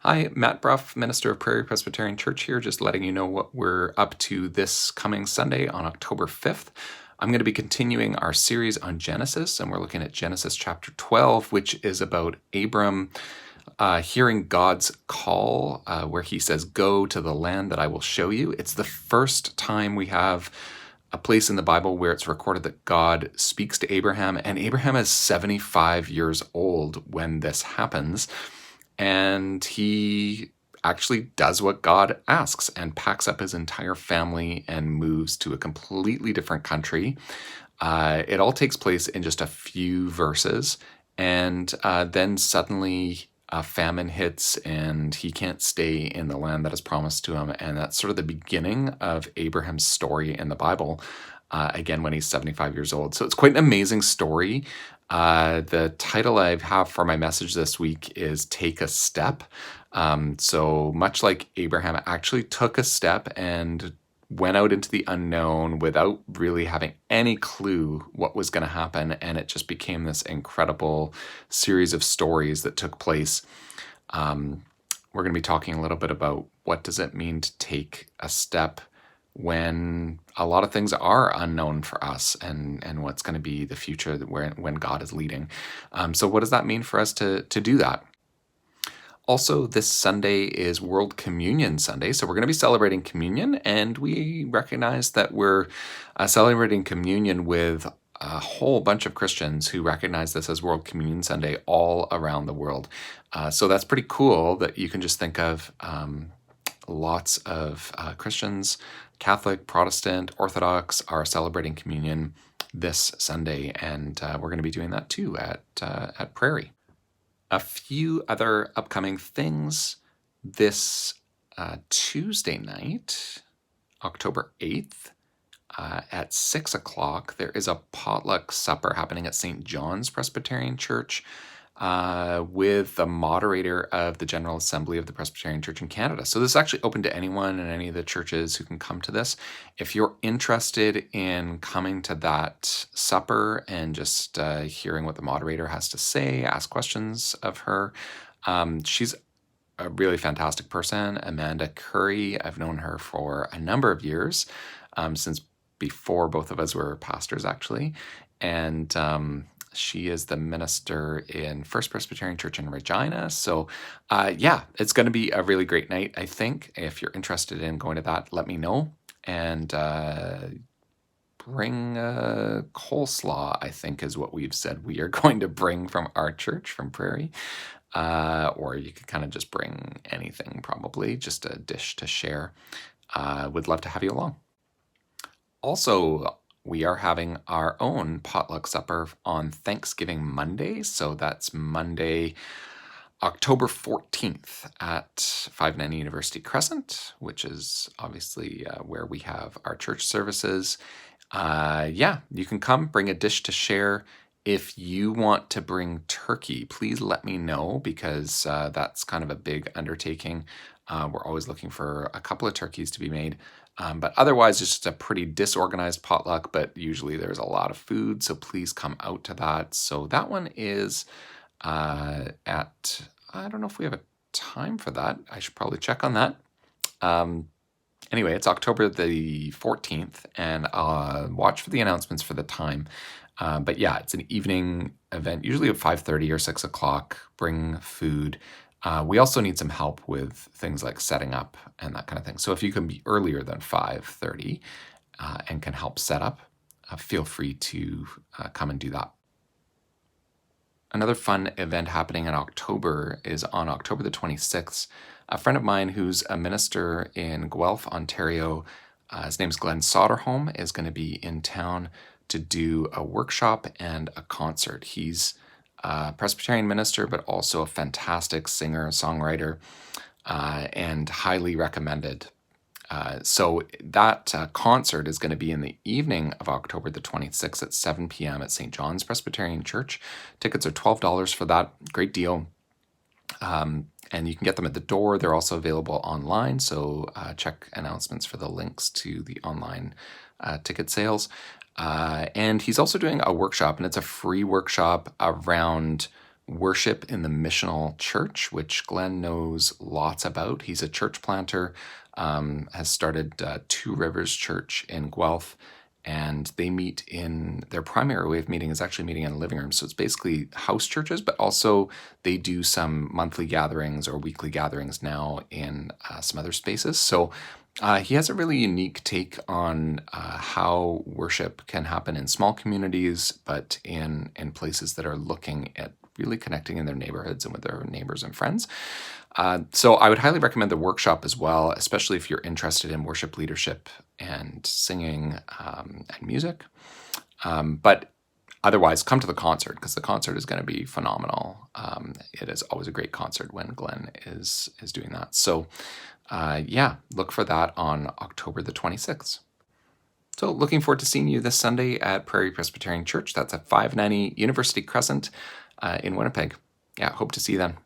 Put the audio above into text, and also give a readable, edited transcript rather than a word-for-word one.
Hi, Matt Bruff, minister of Prairie Presbyterian Church here, just letting you know what we're up to this coming Sunday on October 5th. I'm going to be continuing our series on Genesis, and we're looking at Genesis chapter 12, which is about Abram hearing God's call, where he says, "Go to the land that I will show you." It's the first time we have a place in the Bible where it's recorded that God speaks to Abraham, and Abraham is 75 years old when this happens. And he actually does what God asks and packs up his entire family and moves to a completely different country. It all takes place in just a few verses. And then suddenly a famine hits and he can't stay in the land that is promised to him. And that's sort of the beginning of Abraham's story in the Bible, again, when he's 75 years old. So it's quite an amazing story. The title I have for my message this week is Take a Step. So much like Abraham actually took a step and went out into the unknown without really having any clue what was going to happen. And it just became this incredible series of stories that took place. We're going to be talking a little bit about what does it mean to take a step when a lot of things are unknown for us, and what's going to be the future when God is leading. So what does that mean for us to do that? Also, this Sunday is World Communion Sunday, so we're going to be celebrating communion, and we recognize that we're celebrating communion with a whole bunch of Christians who recognize this as World Communion Sunday all around the world. So that's pretty cool that you can just think of lots of Christians, Catholic, Protestant, Orthodox are celebrating communion this Sunday, and we're going to be doing that too at Prairie. A few other upcoming things. This Tuesday night, October 8th, at 6 o'clock, there is a potluck supper happening at St. John's Presbyterian Church with the moderator of the General Assembly of the Presbyterian Church in Canada. So this is actually open to anyone and any of the churches who can come to this. If you're interested in coming to that supper and just hearing what the moderator has to say, ask questions of her. She's a really fantastic person, Amanda Curry. I've known her for a number of years, since before both of us were pastors, actually. And she is the minister in First Presbyterian Church in Regina. So yeah, it's going to be a really great night, I think. If you're interested in going to that, let me know. And bring coleslaw, I think is what we've said we are going to bring from our church, from Prairie. Or you could kind of just bring anything, probably, just a dish to share. Would love to have you along. Also, we are having our own potluck supper on Thanksgiving Monday. So that's Monday, October 14th at 590 University Crescent, which is obviously where we have our church services. Yeah, you can come, bring a dish to share. If you want to bring turkey, please let me know, because that's kind of a big undertaking. We're always looking for a couple of turkeys to be made. But otherwise, it's just a pretty disorganized potluck, but usually there's a lot of food, so please come out to that. So that one is I don't know if we have a time for that. I should probably check on that. Anyway, it's October the 14th, and watch for the announcements for the time. But yeah, it's an evening event, usually at 5:30 or 6 o'clock. Bring food. We also need some help with things like setting up and that kind of thing. So if you can be earlier than 5:30 and can help set up, feel free to come and do that. Another fun event happening in October is on October the 26th. A friend of mine who's a minister in Guelph, Ontario, his name's Glen Sauter, is going to be in town to do a workshop and a concert. He's a Presbyterian minister, but also a fantastic singer, songwriter, and highly recommended. So that concert is going to be in the evening of October the 26th at 7 p.m. at St. John's Presbyterian Church. Tickets are $12 for that. Great deal. And you can get them at the door. They're also available online, so check announcements for the links to the online ticket sales. And he's also doing a workshop, and it's a free workshop around worship in the missional church, which Glen knows lots about. He's a church planter, has started Two Rivers Church in Guelph, and they meet in their primary way of meeting is actually meeting in a living room. So it's basically house churches, but also they do some monthly gatherings or weekly gatherings now in some other spaces. So he has a really unique take on how worship can happen in small communities, but in places that are looking at really connecting in their neighborhoods and with their neighbors and friends. So I would highly recommend the workshop as well, especially if you're interested in worship leadership and singing and music. But otherwise, come to the concert because the concert is going to be phenomenal. It is always a great concert when Glen is doing that. So yeah, look for that on October the 26th. So looking forward to seeing you this Sunday at Prairie Presbyterian Church. That's at 590 University Crescent in Winnipeg. Yeah, hope to see you then.